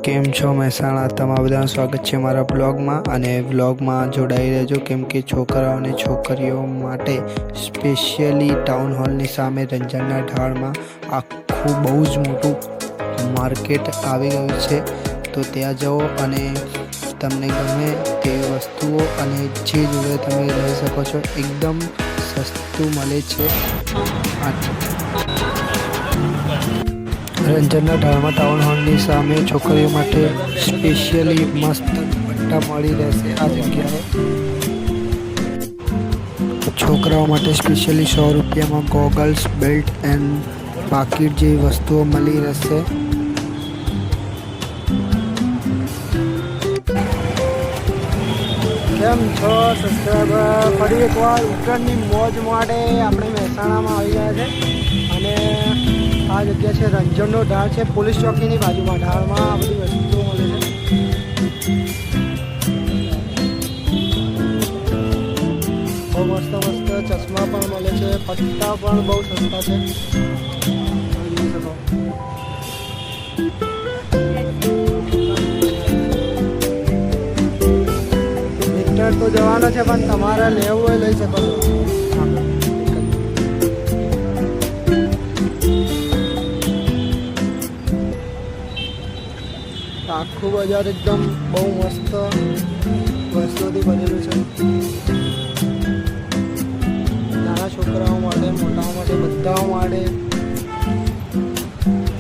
કેમ છો મહેસાણા? તમારા બધાનું સ્વાગત છે મારા બ્લોગમાં અને વ્લોગમાં જોડાઈ રહેજો, કેમ કે છોકરાઓ અને છોકરીઓ માટે સ્પેશિયલી ટાઉન હોલની સામે રંજનના ઢાળમાં આખું બહુ જ મોટું માર્કેટ આવી ગયું છે. તો ત્યાં જાઓ અને તમને ગમે તેવી વસ્તુઓ અને જે જોઈએ તમે લઈ શકો છો. એકદમ સસ્તું મળે છે. રંજનના ઢાળમાં ટાઉન હોલની સામે છોકરીઓ માટે સ્પેશિયલી મસ્ત દુપટ્ટા મળી રહેશે. આ જગ્યાએ છોકરાઓ માટે સ્પેશિયલી 100 રૂપિયામાં ગોગલ્સ, બેલ્ટ એન્ડ પાકીટ જેવી વસ્તુઓ મળી રહેશે. કેમ છો સબસ્ક્રાઈબર? ફરી એકવાર ઉત્તરાયણની મોજ માટે આપણે મહેસાણામાં આવી ગયા છે અને આ જગ્યા છે રંજનનો ઢાળ છે, પોલીસ ચોકીની બાજુમાં. ઢાળમાં આ બધી વસ્તુઓ મળે છે. બહુ મસ્ત મસ્ત ચશ્મા પણ મળે છે, પટ્ટા પણ બહુ સસ્તા છે. જોઈ શકો. તો જવાનો છે, પણ તમારે લેવું હોય લઈ શકો છો. આખું બજાર એકદમ બહુ મસ્ત વસ્તુઓથી ભરેલું છે. નાના છોકરાઓ માટે, મોટાઓ માટે, બધાઓ માટે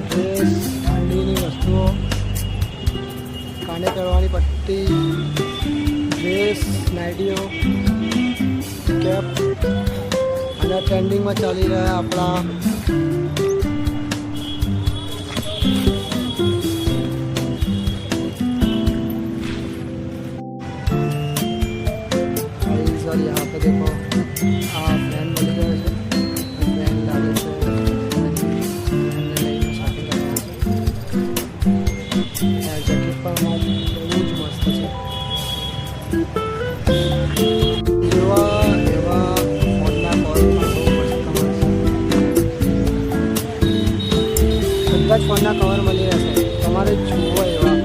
ડ્રેસ, ઠંડીની વસ્તુઓ, કાને કરવાની પટ્ટી, ડ્રેસ, નાઇટીઓ, કેપ અને ટ્રેન્ડિંગમાં ચાલી રહ્યા આપણા यहाँ पे देखो आ फैन मिल गए છે. फैन लागे છે, जैकेट पर बहू જ મસ્ત છે. એવા ફોનના કવર પણ બહુ મસ્ત મળશે. બધા જ ફોનના કવર મળી રહેશે, તમારે જોવો એવા.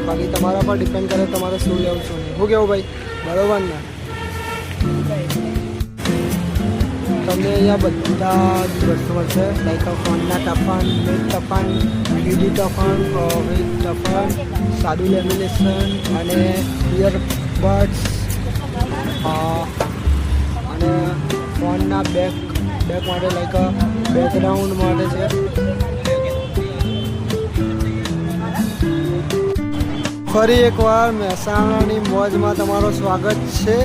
બાકી તમારા પર ડિપેન્ડ કરે તમારે શું લેવું શું નહીં. શું કેવું ભાઈ? બરોબર ને? તમને અહીંયા બધા જ વસ્તુ મળશે, લાઈક ફોનના toughen, with toughen, 3D toughen, with toughen, સાદું લેમિનેશન અને ઇયરબડ્સ અને ફોનના બેક માટે લાઈક બેકગ્રાઉન્ડ માટે છે. ફરી એકવાર મહેસાણાની મોજમાં તમારું સ્વાગત છે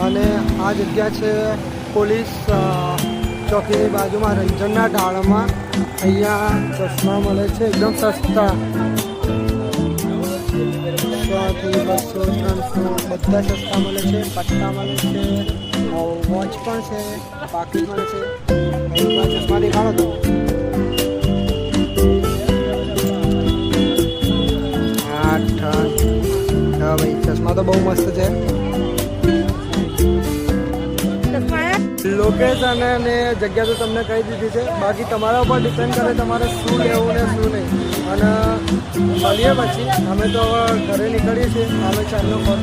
અને આ જગ્યા છે પોલીસ ચોકીની બાજુમાં રંજનના ઢાળમાં. અહીંયા ચશ્મા મળે છે એકદમ સસ્તા, 100 થી 200, 300 બધા સસ્તા મળે છે. પટ્ટા મળે છે, વોચ પણ છે, પાકીટ મળે છે. ચશ્મા દેખાડો તો. હા ભાઈ, ચશ્મા તો બહુ મસ્ત છે. લોકેશન અને જગ્યા તો તમને કહી દીધી છે, બાકી તમારા ઉપર ડિપેન્ડ કરે તમારે શું લેવું ને શું નહીં. અને મળીએ પછી. અમે તો ઘરે નીકળીએ છીએ. અમે ચાલનો ફોર